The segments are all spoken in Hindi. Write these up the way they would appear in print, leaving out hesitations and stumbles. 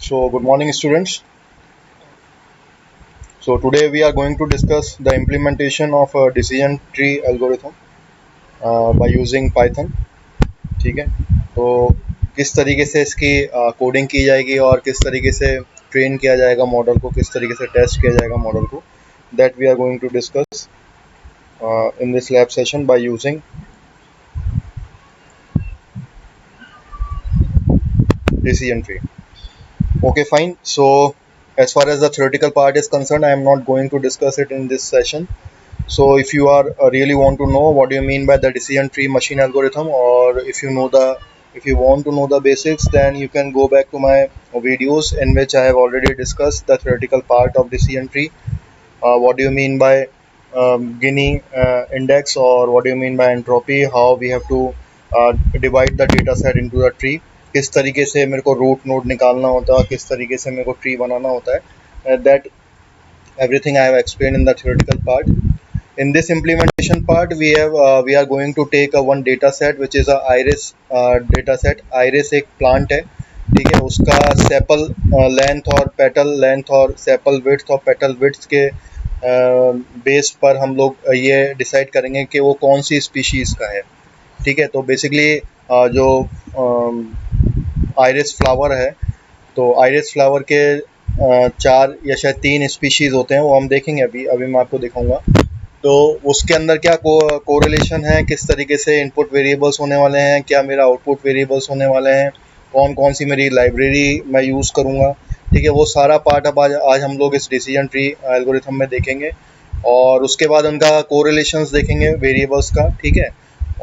So, good morning, students. So, today we are going to discuss the implementation of a decision tree algorithm by using Python. ठीक है, तो किस तरीके से इसकी कोडिंग की जाएगी और किस तरीके से ट्रेन किया जाएगा मॉडल को, किस तरीके से टेस्ट किया जाएगा मॉडल को, that we are going to discuss in this lab session by using decision tree. Okay, fine. So, as far as the theoretical part is concerned, I am not going to discuss it in this session. So if you are really want to know what do you mean by the decision tree machine algorithm, or if you want to know the basics, then you can go back to my videos in which I have already discussed the theoretical part of decision tree. What do you mean by Gini index, or what do you mean by entropy, how we have to divide the data set into the tree, किस तरीके से मेरे को रूट नोड निकालना होता है, किस तरीके से मेरे को ट्री बनाना होता है, that everything I have explained in the theoretical part. In this implementation part, we are going to take a one data set which is a iris data set. Iris एक plant है, ठीक है, उसका सेपल लेंथ और पेटल लेंथ और सेपल विड्थ और पेटल विड्थ के बेस पर हम लोग ये डिसाइड करेंगे कि वो कौन सी स्पीशीज़ का है. ठीक है, तो बेसिकली जो आइरिस फ्लावर है, तो आइरिस फ्लावर के 4 या शायद 3 स्पीशीज़ होते हैं, वो हम देखेंगे अभी मैं आपको दिखाऊंगा. तो उसके अंदर क्या कोरिलेशन है, किस तरीके से इनपुट वेरिएबल्स होने वाले हैं, क्या मेरा आउटपुट वेरिएबल्स होने वाले हैं, कौन कौन सी मेरी लाइब्रेरी मैं यूज़ करूँगा. ठीक है, वो सारा पार्ट अब आज हम लोग इस डिसीजन ट्री एल्गोरिथम में देखेंगे, और उसके बाद उनका कोरिलेशंस देखेंगे वेरिएबल्स का. ठीक है,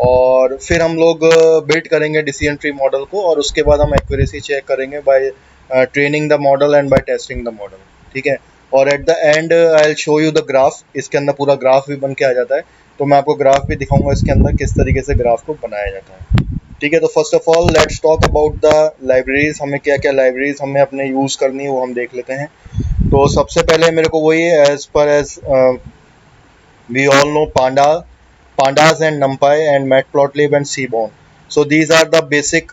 और फिर हम लोग बिल्ड करेंगे डिसीजन ट्री मॉडल को, और उसके बाद हम एक्यूरेसी चेक करेंगे by training the model and by testing the model. ठीक है, और at the end I will show you the graph. इसके अंदर पूरा ग्राफ भी बन के आ जाता है, तो मैं आपको ग्राफ भी दिखाऊंगा इसके अंदर किस तरीके से ग्राफ को बनाया जाता है. ठीक है, तो first of all let's talk about the libraries. हमें क्या क्या लाइब्रेरीज हमें अपने यूज़ करनी है वो हम देख लेते हैं. तो सबसे पहले मेरे को वही as we all know pandas and numpy and matplotlib and seaborn. So these are the basic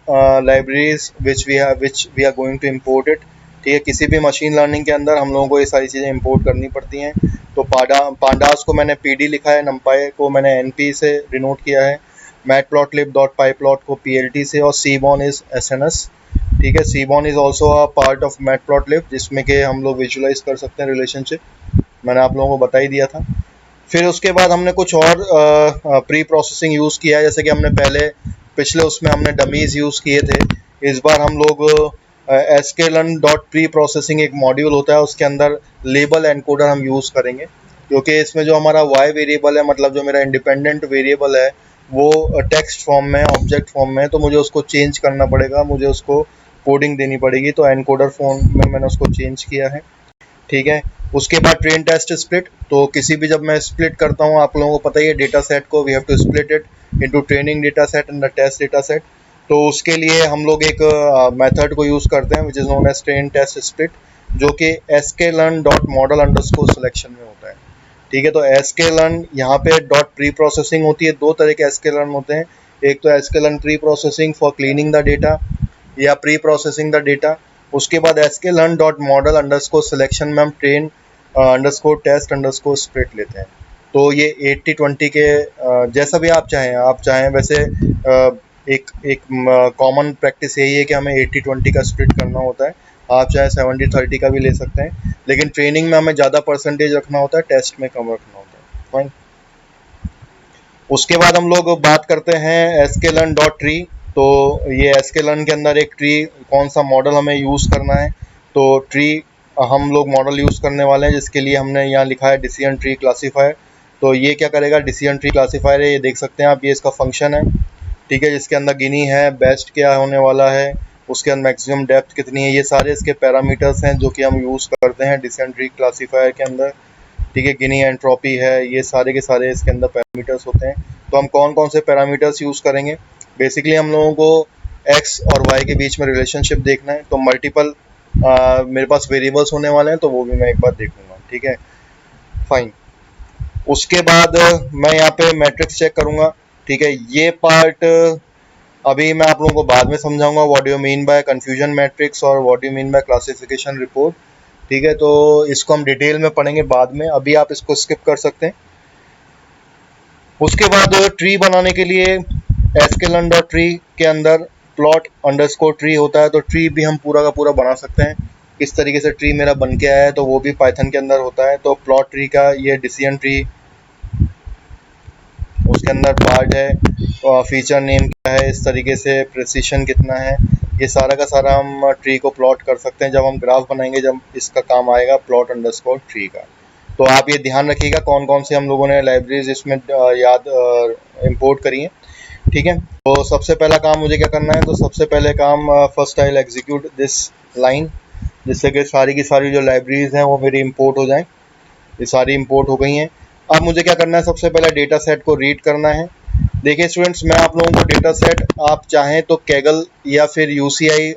libraries which we are going to import it. ठीक है, किसी भी मशीन लर्निंग के अंदर हम लोगों को ये सारी चीज़ें इंपोर्ट करनी पड़ती हैं. तो पांडास को मैंने पीडी लिखा है, नम्पाई को मैंने एनपी से डिनोट किया है, matplotlib.pyplot को plt से, और seaborn इज एसएनएस. ठीक है, seaborn is also a part of matplotlib, जिसमें कि हम लोग विजुलाइज कर सकते हैं रिलेशनशिप. मैंने आप लोगों को बता ही दिया था. फिर उसके बाद हमने कुछ और प्री प्रोसेसिंग यूज़ किया है, जैसे कि हमने पिछले उसमें हमने डमीज़ यूज़ किए थे. इस बार हम लोग sklearn डॉट प्री प्रोसेसिंग एक मॉड्यूल होता है, उसके अंदर लेबल एनकोडर हम यूज़ करेंगे, क्योंकि इसमें जो हमारा y वेरिएबल है, मतलब जो मेरा इंडिपेंडेंट वेरिएबल है, वो टेक्स्ट फॉर्म में, ऑब्जेक्ट फॉर्म में, तो मुझे उसको चेंज करना पड़ेगा, मुझे उसको कोडिंग देनी पड़ेगी. तो एनकोडर फॉर्म में मैंने उसको चेंज किया है. ठीक है, उसके बाद ट्रेन टेस्ट स्प्लिट. तो किसी भी जब मैं स्प्लिट करता हूँ, आप लोगों को पता ही है डेटा सेट को we have to split it into training data set and the test data set. तो उसके लिए हम लोग एक मेथड को यूज़ करते हैं which is known as train test split, जो कि sklearn dot model underscore selection में होता है. ठीक है, तो sklearn यहाँ पे डॉट प्री प्रोसेसिंग होती है. दो तरह के sklearn होते हैं, एक तो sklearn preprocessing for cleaning the data या प्री प्रोसेसिंग द डेटा. उसके बाद sklearn dot model underscore selection में हम train underscore test underscore split लेते हैं. तो ये 80-20 के जैसा भी आप चाहें वैसे एक एक कॉमन प्रैक्टिस यही है कि हमें 80-20 का स्प्लिट करना होता है. आप चाहे 70-30 का भी ले सकते हैं, लेकिन ट्रेनिंग में हमें ज़्यादा परसेंटेज रखना होता है, टेस्ट में कम रखना होता है. फाइन. उसके बाद हम लोग बात करते हैं sklearn डॉट ट्री. तो ये sklearn के अंदर एक ट्री, कौन सा मॉडल हमें यूज़ करना है. तो ट्री हम लोग मॉडल यूज़ करने वाले हैं, जिसके लिए हमने यहाँ लिखा है डिसीजन ट्री क्लासीफायर. तो ये क्या करेगा, डिसीजन ट्री क्लासीफायर है, ये देख सकते हैं आप, ये इसका फंक्शन है. ठीक है, जिसके अंदर गिनी है, बेस्ट क्या होने वाला है, उसके अंदर मैक्सिमम डेप्थ कितनी है, ये सारे इसके पैरामीटर्स हैं जो कि हम यूज़ करते हैं डिसीजन ट्री क्लासीफायर के अंदर. ठीक है, गिनी एंट्रोपी है, ये सारे के सारे इसके अंदर पैरामीटर्स होते हैं. तो हम कौन कौन से पैरामीटर्स यूज़ करेंगे, बेसिकली हम लोगों को x और y के बीच में रिलेशनशिप देखना है. तो मल्टीपल मेरे पास वेरिएबल्स होने वाले हैं, तो वो भी मैं एक बार देखूंगा. ठीक है, फाइन. उसके बाद मैं यहाँ पे मैट्रिक्स चेक करूँगा. ठीक है, ये पार्ट अभी मैं आप लोगों को बाद में समझाऊंगा what do you mean by confusion matrix और what do you mean by classification report. ठीक है, तो इसको हम डिटेल में पढ़ेंगे बाद में, अभी आप इसको स्किप कर सकते हैं। उसके बाद ट्री बनाने के लिए sklearn डॉट ट्री के अंदर प्लॉट अंडरस्कोर ट्री होता है, तो ट्री भी हम पूरा का पूरा बना सकते हैं। किस तरीके से ट्री मेरा बन के आया है तो वो भी पाइथन के अंदर होता है। तो प्लॉट ट्री का ये डिसीजन ट्री, उसके अंदर पार्ट है, फीचर नेम क्या है, इस तरीके से प्रिसिशन कितना है, ये सारा का सारा हम ट्री को प्लॉट कर सकते हैं जब हम ग्राफ बनाएंगे, जब इसका काम आएगा प्लॉट अंडरस्कोर ट्री का। तो आप ये ध्यान रखिएगा कौन कौन से हम लोगों ने लाइब्रेरीज इसमें याद इंपोर्ट करी हैं। ठीक है, तो सबसे पहला काम मुझे क्या करना है, तो सबसे पहले काम first I will execute this line, जिससे कि सारी की सारी जो लाइब्रेरीज हैं वो मेरी इंपोर्ट हो जाएं। ये सारी इंपोर्ट हो गई हैं। अब मुझे क्या करना है, सबसे पहले डेटा सेट को रीड करना है। देखिए स्टूडेंट्स, मैं आप लोगों को डेटा सेट, आप चाहें तो कैगल या फिर यूसीआई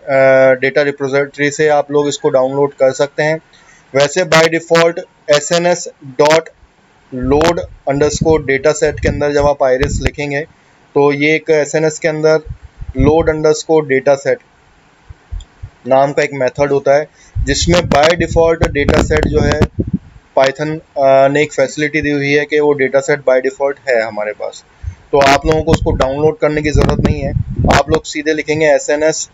डेटा रिपोजिटरी से आप लोग इसको डाउनलोड कर सकते हैं। वैसे by default SNS dot load underscore data set के अंदर जब आप आइरिस लिखेंगे तो ये एक एसएनएस के अंदर लोड अंडरस्कोर डेटा सेट नाम का एक मेथड होता है, जिसमें बाय डिफ़ॉल्ट डेटा सेट जो है पाइथन ने एक फैसिलिटी दी हुई है कि वो डेटा सेट बाय डिफ़ॉल्ट है हमारे पास। तो आप लोगों को उसको डाउनलोड करने की ज़रूरत नहीं है, आप लोग सीधे लिखेंगे SNS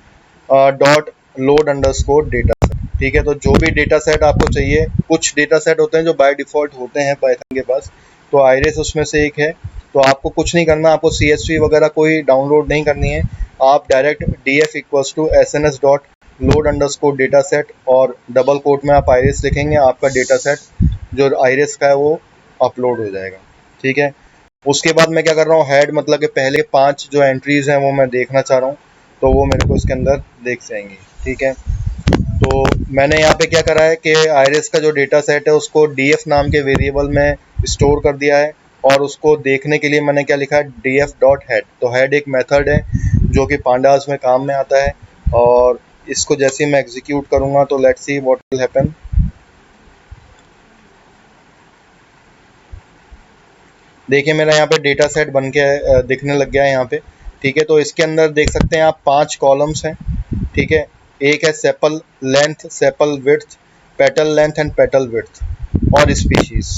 dot load underscore data set. ठीक है, तो जो भी डेटा सेट आपको चाहिए, कुछ डेटा सेट होते हैं जो बाय डिफ़ॉल्ट होते हैं पाइथन के पास, तो आइरिस उसमें से एक है। तो आपको कुछ नहीं करना, आपको CSV वगैरह कोई डाउनलोड नहीं करनी है, आप direct df equals to SNS dot load underscore dataset और डबल कोट में आप आइरिस लिखेंगे, आपका डेटा सेट जो आइरिस का है वो अपलोड हो जाएगा। ठीक है, उसके बाद मैं क्या कर रहा हूँ, हेड मतलब कि पहले 5 जो एंट्रीज हैं वो मैं देखना चाह रहा हूँ, तो वो मेरे को इसके अंदर देख जाएंगी। ठीक है, तो मैंने यहाँ पे क्या करा है कि आइरिस का जो डेटा सेट है उसको df नाम के वेरिएबल में स्टोर कर दिया है, और उसको देखने के लिए मैंने क्या लिखा है, df डॉट हेड। तो हेड एक मेथड है जो कि पांडास में काम में आता है, और इसको जैसे ही मैं एग्जीक्यूट करूँगा तो let's see what will happen. देखिए मेरा यहाँ पे डेटा सेट बन के दिखने लग गया है यहाँ पे। ठीक है, तो इसके अंदर देख सकते हैं आप 5 कॉलम्स हैं। ठीक है, एक है sepal length, sepal width, petal length and petal width, और स्पीशीज।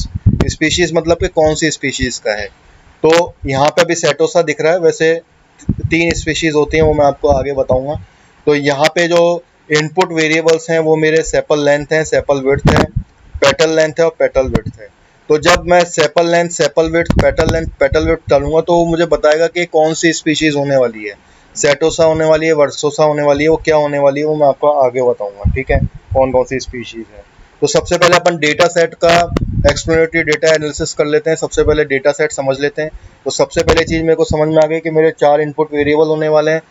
स्पीशीज मतलब कि कौन सी स्पीशीज का है। तो यहाँ पे अभी सेटोसा दिख रहा है, वैसे 3 स्पीशीज होती हैं, वो मैं आपको आगे बताऊंगा। तो यहाँ पे जो इनपुट वेरिएबल्स हैं वो मेरे सेपल लेंथ है, सेपल विड्थ है, पेटल लेंथ है और पेटल विड्थ है। तो जब मैं sepal length, sepal width, petal width डालूंगा तो वो मुझे बताएगा कि कौन सी स्पीशीज होने वाली है, सेटोसा होने वाली है, वर्सोसा होने वाली है, वो क्या होने वाली है वो मैं आपको आगे बताऊंगा। ठीक है, कौन कौन सी स्पीशीज है। तो सबसे पहले अपन डेटा सेट का एक्सप्लोरेटरी डेटा एनालिसिस कर लेते हैं। सबसे पहले डेटा सेट समझ लेते हैं। तो सबसे पहले चीज़ मेरे को समझ में आ गई कि मेरे 4 इनपुट वेरिएबल होने वाले हैं।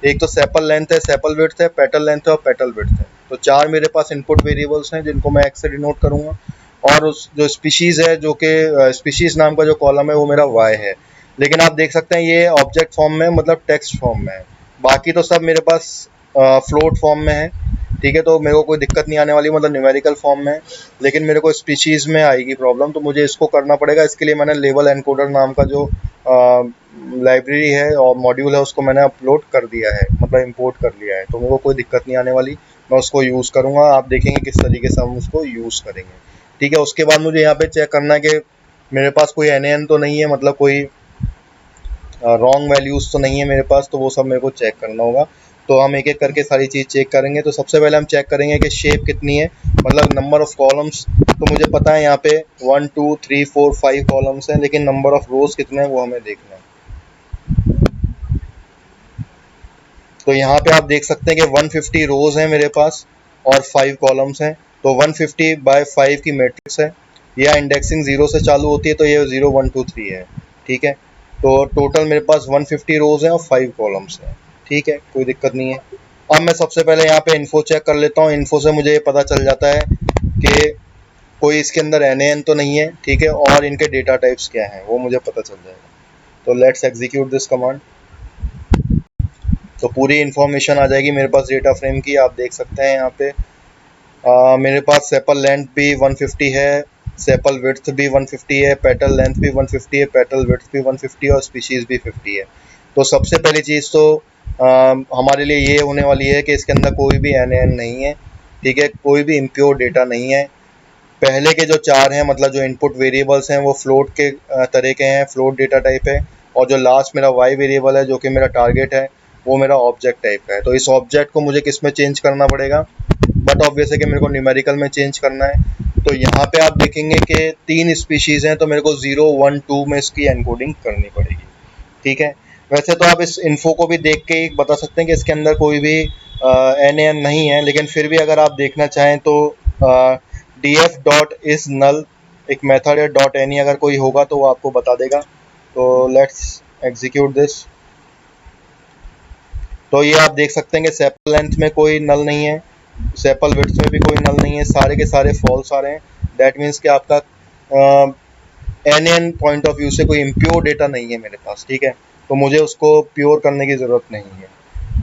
एक तो सेपल लेंथ है, सेपल विड्थ है, पेटल लेंथ है और पेटल विड्थ है। तो 4 मेरे पास इनपुट वेरिएबल्स हैं जिनको मैं एक्स से डिनोट करूंगा। और उस जो स्पीशीज़ है, जो कि स्पीशीज़ नाम का जो कॉलम है वो मेरा वाई है। लेकिन आप देख सकते हैं ये ऑब्जेक्ट फॉर्म में, मतलब टेक्स्ट फॉर्म में है। बाकी तो सब मेरे पास फ्लोट फॉर्म में है। ठीक है, तो मेरे को कोई दिक्कत नहीं आने वाली, मतलब न्यूमेरिकल फॉर्म में। लेकिन मेरे को स्पीशीज़ में आएगी प्रॉब्लम, तो मुझे इसको करना पड़ेगा। इसके लिए मैंने लेवल एनकोडर नाम का जो लाइब्रेरी है और मॉड्यूल है उसको मैंने अपलोड कर दिया है, मतलब इंपोर्ट कर लिया है। तो मेरे को कोई दिक्कत नहीं आने वाली, मैं उसको यूज़ करूँगा। आप देखेंगे किस तरीके से हम उसको यूज़ करेंगे। ठीक है, उसके बाद मुझे यहाँ पे चेक करना है कि मेरे पास कोई NaN तो नहीं है, मतलब कोई रॉन्ग वैल्यूज़ तो नहीं है मेरे पास, तो वो सब मेरे को चेक करना होगा। तो हम एक एक करके सारी चीज़ चेक करेंगे। तो सबसे पहले हम चेक करेंगे कि शेप कितनी है, मतलब नंबर ऑफ़ कॉलम्स। तो मुझे पता है यहाँ पे 1 2 3 4 5 कॉलम्स हैं, लेकिन नंबर ऑफ़ रोज़ कितने हैं वो हमें देखना है। तो यहाँ पे आप देख सकते हैं कि 150 रोज़ हैं मेरे पास और 5 कॉलम्स हैं। तो 150/5 की मैट्रिक्स है, या इंडेक्सिंग 0 से चालू होती है, तो ये 0 1 2 3 है। ठीक है, तो टोटल मेरे पास 150 रोज़ हैं और 5 कॉलम्स हैं। ठीक है, कोई दिक्कत नहीं है। अब मैं सबसे पहले यहाँ पे इन्फो चेक कर लेता हूँ। इन्फो से मुझे ये पता चल जाता है कि कोई इसके अंदर NaN तो नहीं है। ठीक है, और इनके डेटा टाइप्स क्या हैं वो मुझे पता चल जाएगा। तो लेट्स एग्जीक्यूट दिस कमांड। तो पूरी इन्फॉर्मेशन आ जाएगी मेरे पास डेटा फ्रेम की। आप देख सकते हैं यहाँ पे मेरे पास सेपल लेंथ भी 150 है, सेपल विड्थ भी 150 है, पेटल लेंथ भी 150 है, पेटल विड्थ भी 150 और स्पीशीज़ भी 50 है। तो सबसे पहली चीज़ तो हमारे लिए ये होने वाली है कि इसके अंदर कोई भी NaN नहीं है, ठीक है, कोई भी इम्प्योर डेटा नहीं है। पहले के जो 4 हैं, मतलब जो इनपुट वेरिएबल्स हैं, वो फ्लोट के तरह के हैं, फ्लोट डेटा टाइप है। और जो लास्ट मेरा y वेरिएबल है, जो कि मेरा टारगेट है, वो मेरा ऑब्जेक्ट टाइप का है। तो इस ऑब्जेक्ट को मुझे किस में चेंज करना पड़ेगा? बट ऑब्वियस है कि मेरे को न्यूमेरिकल में चेंज करना है। तो यहाँ पे आप देखेंगे कि 3 स्पीशीज़ हैं, तो मेरे को 0, 1, 2 में इसकी एनकोडिंग करनी पड़ेगी, ठीक है। वैसे तो आप इस इन्फो को भी देख के ही बता सकते हैं कि इसके अंदर कोई भी NaN नहीं है, लेकिन फिर भी अगर आप देखना चाहें तो df डॉट इज नल एक मेथड है, डॉट एनी अगर कोई होगा तो वो आपको बता देगा। तो लेट्स एग्जीक्यूट दिस। तो ये आप देख सकते हैं कि सेपल लेंथ में कोई नल नहीं है, सेपल विड्थ में भी कोई नल नहीं है, सारे के सारे फॉल्स आ रहे हैं। दैट मीन्स कि आपका NaN पॉइंट ऑफ व्यू से कोई इम्प्योर डेटा नहीं है मेरे पास, ठीक है। तो मुझे उसको प्योर करने की ज़रूरत नहीं है।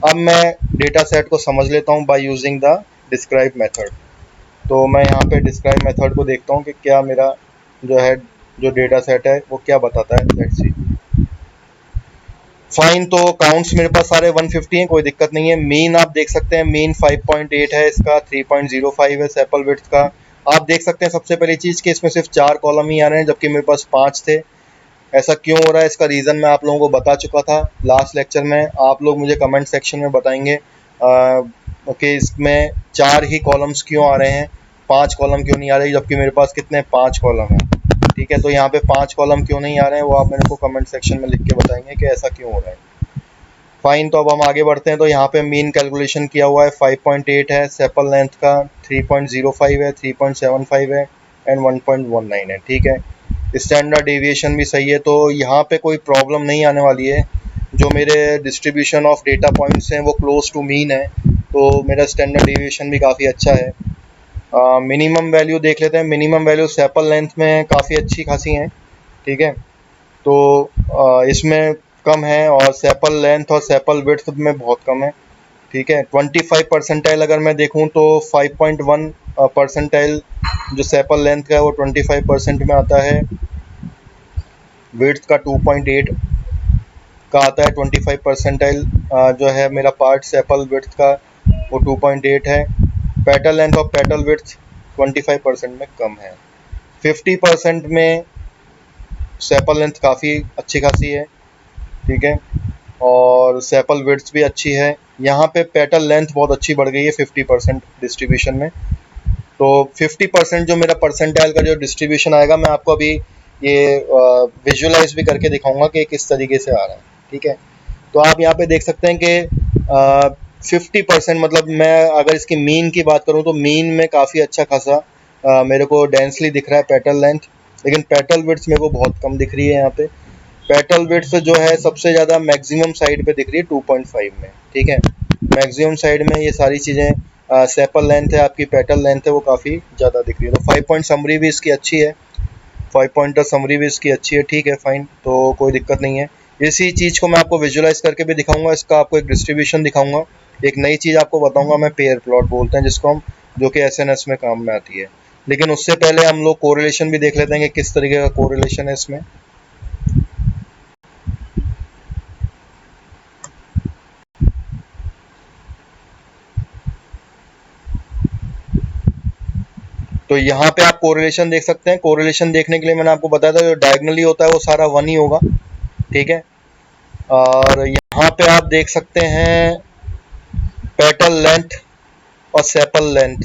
अब मैं डेटा सेट को समझ लेता हूँ by using the describe method. तो मैं यहाँ पे डिस्क्राइब मेथड को देखता हूँ कि क्या मेरा जो है जो डेटा सेट है वो क्या बताता है। Let's see. फाइन, तो काउंट्स मेरे पास सारे 150 हैं, कोई दिक्कत नहीं है। मीन आप देख सकते हैं, मीन 5.8 है इसका, 3.05 है सेपल विड्थ का। आप देख सकते हैं सबसे पहली चीज़ कि इसमें सिर्फ 4 कॉलम ही आ रहे हैं, जबकि मेरे पास 5 थे। ऐसा क्यों हो रहा है, इसका रीज़न मैं आप लोगों को बता चुका था लास्ट लेक्चर में। आप लोग मुझे कमेंट सेक्शन में बताएंगे कि इसमें 4 ही कॉलम्स क्यों आ रहे हैं, 5 कॉलम क्यों नहीं आ रहे, जबकि मेरे पास कितने 5 कॉलम हैं, ठीक है। तो यहाँ पे 5 कॉलम क्यों नहीं आ रहे हैं वो आप मेरे को कमेंट सेक्शन में लिख के बताएंगे कि ऐसा क्यों हो रहा है। फाइन, तो अब हम आगे बढ़ते हैं। तो यहाँ पे मीन कैलकुलेशन किया हुआ है, 5.8 है, सेपल लेंथ का 3.05 है, 3.75 है एंड 1.19 है, ठीक है। स्टैंडर्ड डेविएशन भी सही है, तो यहाँ पे कोई प्रॉब्लम नहीं आने वाली है। जो मेरे डिस्ट्रीब्यूशन ऑफ डेटा पॉइंट्स हैं वो क्लोज टू मीन है, तो मेरा स्टैंडर्ड डेविएशन भी काफ़ी अच्छा है। मिनिमम वैल्यू देख लेते हैं। मिनिमम वैल्यू सेपल लेंथ में काफ़ी अच्छी खासी हैं, ठीक है। तो इसमें कम है, और सेपल लेंथ और सेपल विड्थ में बहुत कम है, ठीक है। 25 परसेंटाइल अगर मैं देखूं तो 5.1 परसेंटाइल जो सेपल लेंथ का है वो 25% में आता है। विड्थ का 2.8 का आता है। 25 परसेंटाइल जो है मेरा पार्ट सेपल विड्थ का वो 2.8 है। पेटल लेंथ और पेटल विड्थ 25% में कम है। 50% में सेपल लेंथ काफ़ी अच्छी खासी है, ठीक है, और सेपल विड्थ भी अच्छी है। यहाँ पे पेटल लेंथ बहुत अच्छी बढ़ गई है 50% डिस्ट्रीब्यूशन में। तो 50% जो मेरा परसेंटाइल का जो डिस्ट्रीब्यूशन आएगा, मैं आपको अभी ये विजुअलाइज भी करके दिखाऊंगा कि किस तरीके से आ रहा है, ठीक है। तो आप यहाँ पे देख सकते हैं कि 50% मतलब मैं अगर इसकी मीन की बात करूँ तो मीन में काफ़ी अच्छा खासा मेरे को डेंसली दिख रहा है पेटल लेंथ, लेकिन पेटल विड्थ मेरे को बहुत कम दिख रही है। यहाँ पे पेटल विड्थ जो है सबसे ज़्यादा मैक्सिमम साइड पे दिख रही है 2.5 में, ठीक है। मैक्सिमम साइड में ये सारी चीज़ें सेपल लेंथ है आपकी, पेटल लेंथ है, वो काफ़ी ज़्यादा दिख रही है। तो 5 पॉइंट समरी भी इसकी अच्छी है, 5 पॉइंटर समरी भी इसकी अच्छी है, ठीक है, फाइन, तो कोई दिक्कत नहीं है। इसी चीज़ को मैं आपको विजुअलाइज करके भी दिखाऊंगा, इसका आपको एक डिस्ट्रीब्यूशन दिखाऊंगा। एक नई चीज़ आपको बताऊंगा मैं, पेयर प्लॉट बोलते हैं जिसको हम, जो कि SNS में काम में आती है। लेकिन उससे पहले हम लोग कोरिलेशन भी देख लेते हैं कि किस तरीके का कोरिलेशन है इसमें। तो यहाँ पे आप कोरिलेशन देख सकते हैं। कोरिलेशन देखने के लिए मैंने आपको बताया था जो डायगनली होता है वो सारा 1 ही होगा, ठीक है। और यहाँ पे आप देख सकते हैं पेटल लेंथ और सेपल लेंथ,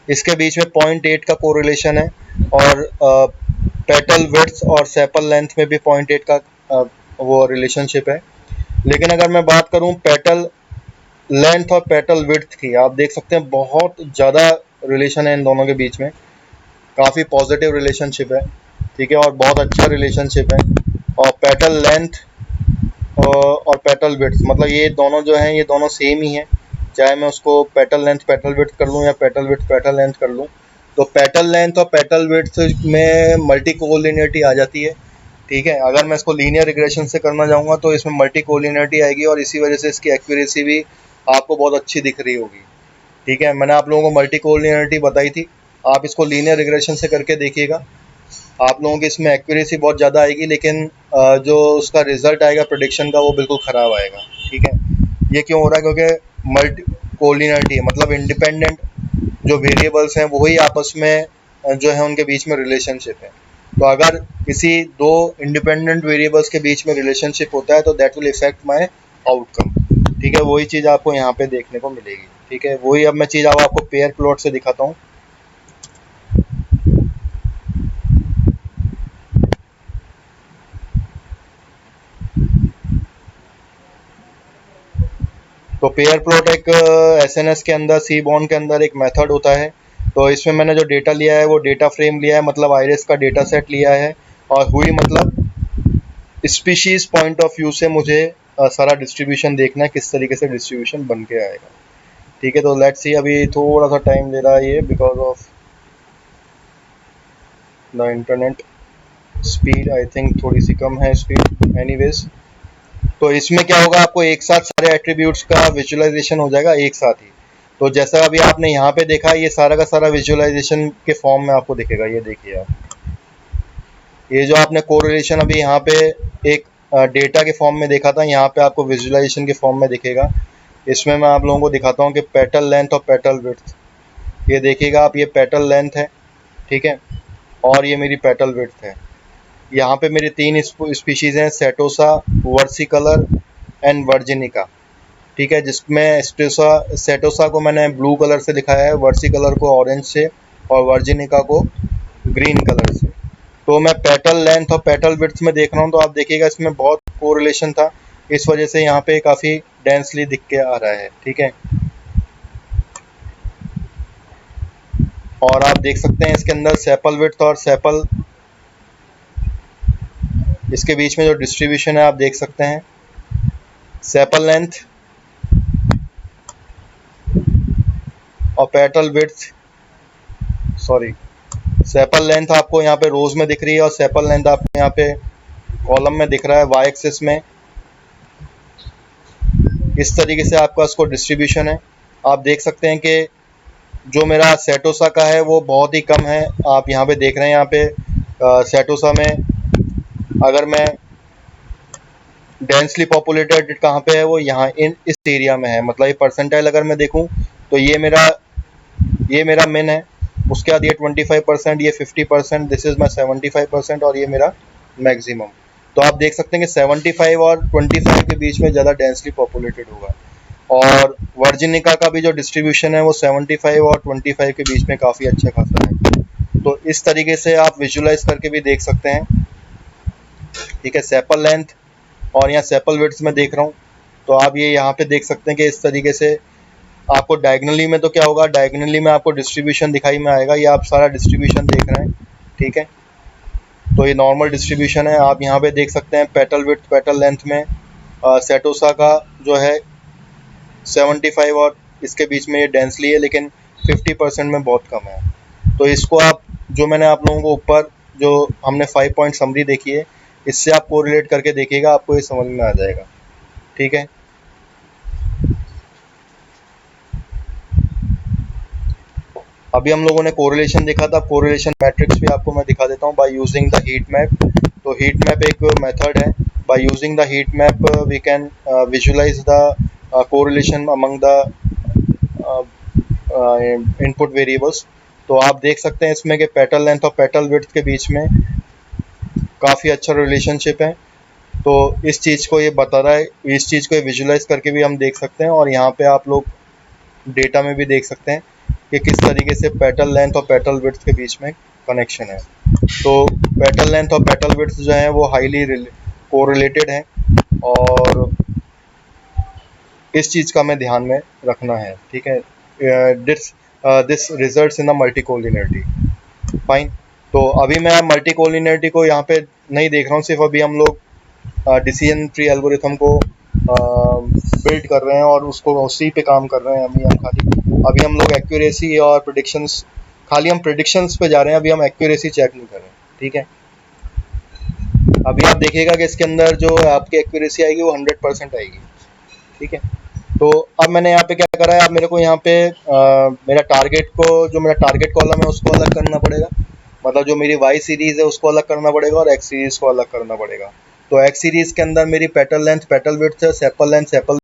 इसके बीच में 0.8 का कोरिलेशन है। और पेटल विड्थ और सेपल लेंथ में भी 0.8 का वो रिलेशनशिप है। लेकिन अगर मैं बात करूँ पेटल लेंथ और पेटल विड्थ की, आप देख सकते हैं बहुत ज़्यादा रिलेशन है इन दोनों के बीच में, काफ़ी पॉजिटिव रिलेशनशिप है, ठीक है, और बहुत अच्छा रिलेशनशिप है। और पेटल लेंथ और पेटल विड्थ मतलब ये दोनों जो हैं ये दोनों सेम ही हैं, चाहे मैं उसको पेटल लेंथ पेटल विड्थ कर लूँ या पेटल विड्थ पेटल लेंथ कर लूँ। तो पेटल लेंथ और पेटल विड्थ में मल्टी कोलिनियरिटी आ जाती है, ठीक है। अगर मैं इसको लीनियर रिग्रेशन से करना चाहूँगा तो इसमें मल्टी कोलिनियरिटी आएगी, और इसी वजह से इसकी एक्यूरेसी भी आपको बहुत अच्छी दिख रही होगी, ठीक है। मैंने आप लोगों को मल्टी कोलिनियरिटी बताई थी, आप इसको लीनियर रिग्रेशन से करके देखिएगा, आप लोगों की इसमें एक्यूरेसी बहुत ज़्यादा आएगी, लेकिन जो उसका रिजल्ट आएगा प्रेडिक्शन का वो बिल्कुल ख़राब आएगा, ठीक है। ये क्यों हो रहा है? क्योंकि मल्टी कोलिनियरिटी मतलब इंडिपेंडेंट जो वेरिएबल्स हैं वही आपस में जो है उनके बीच में रिलेशनशिप है। तो अगर किसी दो इंडिपेंडेंट वेरिएबल्स के बीच में रिलेशनशिप होता है तो that will effect my outcome. ठीक है, वही चीज़ आपको यहाँ पे देखने को मिलेगी। ठीक है, वही अब मैं चीज़ अब आपको पेयर प्लॉट से दिखाता हूँ। तो पेयर प्लॉट एक एसएनएस के अंदर सी बॉन्ड के अंदर एक मेथड होता है। तो इसमें मैंने जो डेटा लिया है वो डेटा फ्रेम लिया है, मतलब आइरिस का डेटा सेट लिया है, और हुई मतलब स्पीशीज पॉइंट ऑफ व्यू से मुझे सारा डिस्ट्रीब्यूशन देखना है, किस तरीके से डिस्ट्रीब्यूशन बन के आएगा। ठीक है, तो लेट्स सी, अभी थोड़ा सा टाइम ले रहा है ये because of the internet speed. I think थोड़ी सी कम है स्पीड। एनीवेज, तो इसमें क्या होगा, आपको एक साथ सारे एट्रीब्यूट्स का विजुअलाइजेशन हो जाएगा एक साथ ही। तो जैसा अभी आपने यहाँ पे देखा, ये सारा का सारा विजुअलाइजेशन के फॉर्म में आपको दिखेगा। ये देखिए आप, ये जो आपने कोरिलेशन अभी यहाँ पे एक डेटा के फॉर्म में देखा था, यहाँ पे आपको विजुअलाइजेशन के फॉर्म में दिखेगा। इसमें मैं आप लोगों को दिखाता हूँ कि पेटल लेंथ और पेटल विड्थ। ये देखिएगा आप, ये पेटल लेंथ है, ठीक है, और ये मेरी पेटल विड्थ है। यहाँ पे मेरी तीन स्पीशीज हैं, सेटोसा, वर्सिकलर एंड वर्जिनिका। ठीक है, जिसमें सेटोसा को मैंने ब्लू कलर से दिखाया है, वर्सिकलर को ऑरेंज से, और वर्जिनिका को ग्रीन कलर से। तो मैं पेटल लेंथ और पेटल विड्थ में देख रहा हूँ, तो आप देखिएगा इसमें बहुत कोरिलेशन था, इस वजह से यहाँ पे काफ़ी डेंसली दिख के आ रहा है। ठीक है, और आप देख सकते हैं इसके अंदर सेपल विड्थ और सेपल, इसके बीच में जो डिस्ट्रीब्यूशन है आप देख सकते हैं। सेपल लेंथ और petal width, sorry, sepal length आपको यहाँ पे रोज में दिख रही है और सेपल लेंथ आपको यहाँ पे कॉलम में दिख रहा है, वाई एक्सिस में। इस तरीके से आपका इसको डिस्ट्रीब्यूशन है। आप देख सकते हैं कि जो मेरा सेटोसा का है वो बहुत ही कम है। आप यहाँ पे देख रहे हैं, यहाँ पे सेटोसा में अगर मैं डेंसली पॉपुलेटेड कहाँ पे है, वो यहाँ इस एरिया में है। मतलब ये परसेंटाइल अगर मैं देखूँ तो ये मेरा मिन है, उसके बाद ये 25%, ये 50%, दिस इज माई 75%, और ये मेरा मैक्सिमम। तो आप देख सकते हैं कि 75 और 25 के बीच में ज़्यादा डेंसली पॉपुलेटेड होगा, और वर्जिनिका का भी जो डिस्ट्रीब्यूशन है वो 75 और 25 के बीच में काफ़ी अच्छा खासा है। तो इस तरीके से आप विजुलाइज करके भी देख सकते हैं। ठीक है, सेपल लेंथ और यहाँ सेपल विड्थ में देख रहा हूँ, तो आप ये यहाँ पे देख सकते हैं कि इस तरीके से आपको डायगनली में तो क्या होगा, डायगनली में आपको डिस्ट्रीब्यूशन दिखाई में आएगा। ये आप सारा डिस्ट्रीब्यूशन देख रहे हैं। ठीक है, तो ये नॉर्मल डिस्ट्रीब्यूशन है। आप यहाँ पे देख सकते हैं पेटल विड्थ पेटल लेंथ में सेटोसा का जो है 75 और इसके बीच में ये डेंसली है, लेकिन 50% में बहुत कम है। तो इसको आप, जो मैंने आप लोगों को ऊपर जो हमने 5 पॉइंट समरी देखी है, इससे आप कोरिलेट करके देखिएगा, आपको ये समझ में आ जाएगा। ठीक है, अभी हम लोगों ने कोरिलेशन देखा था, कोरिलेशन मैट्रिक्स भी आपको मैं दिखा देता हूँ by using the heat map. तो हीट मैप एक मेथड है, by using the heat map we can visualise the correlation among the input variables. तो आप देख सकते हैं इसमें कि पेटल लेंथ और पेटल विड्थ के बीच में काफ़ी अच्छा रिलेशनशिप है। तो इस चीज़ को ये बता रहा है, इस चीज़ को विजुलाइज करके भी हम देख सकते हैं, और यहाँ पे आप लोग डेटा में भी देख सकते हैं कि किस तरीके से पेटल लेंथ और पेटल विड्थ के बीच में कनेक्शन है। तो पेटल लेंथ और पेटल विड्थ जो है वो हाईली कोरिलेटेड है, और इस चीज़ का हमें ध्यान में रखना है। ठीक है, this results in the multicollinearity. Fine, तो अभी मैं मल्टीकोलिनियरिटी को यहाँ पे नहीं देख रहा हूँ, सिर्फ अभी हम लोग डिसीजन ट्री एल्गोरिथम को बिल्ड कर रहे हैं और उसको उसी पे काम कर रहे हैं। अभी हम लोग एक्यूरेसी और प्रिडिक्शंस, खाली हम प्रिडिक्शंस पे जा रहे हैं, अभी हम एक्यूरेसी चेक नहीं कर रहे हैं। ठीक है, अभी आप देखिएगा कि इसके अंदर जो आपकी एक्यूरेसी आएगी वो 100% आएगी। ठीक है, तो अब मैंने यहाँ पे क्या करा है, अब मेरे को यहाँ पे मेरा टारगेट को, जो मेरा टारगेट कॉलम है उसको अलग करना पड़ेगा, मतलब जो मेरी वाई सीरीज़ है उसको अलग करना पड़ेगा, और एक्स सीरीज़ को अलग करना पड़ेगा। तो एक्स सीरीज़ के अंदर मेरी पेटल लेंथ पेटल विड्थ है, सेपल लेंथ सेपल